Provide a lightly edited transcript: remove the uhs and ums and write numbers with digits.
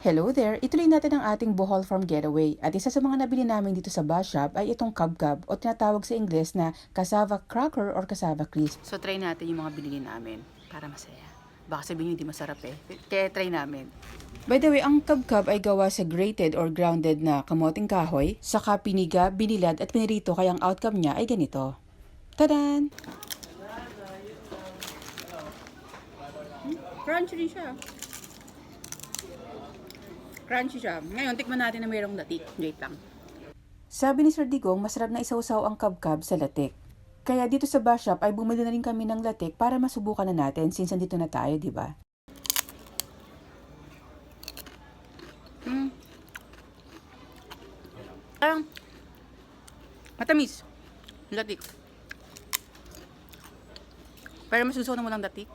Hello there! Ituloy natin ang ating Bohol Farm Getaway at isa sa mga nabili namin dito sa bus shop ay itong kabkab o tinatawag sa Ingles na cassava cracker or cassava crisp. So try natin yung mga binili namin para masaya. Baka sabihin nyo hindi masarap eh. Kaya try namin. By the way, ang kabkab ay gawa sa grated or grounded na kamoting kahoy, saka piniga, binilad at pinirito kaya ang outcome niya ay ganito. Tadan! Crunchy rin siya. Crunchy siya. Ngayon, tikman natin na mayroong latik. Wait lang. Sabi ni Sir Digong, masarap na isawsaw ang kabkab sa latik. Kaya dito sa bus shop ay bumili na rin kami ng latik para masubukan na natin since andito na tayo, di ba? Matamis. Latik. Pero masusaw na mo ng latik.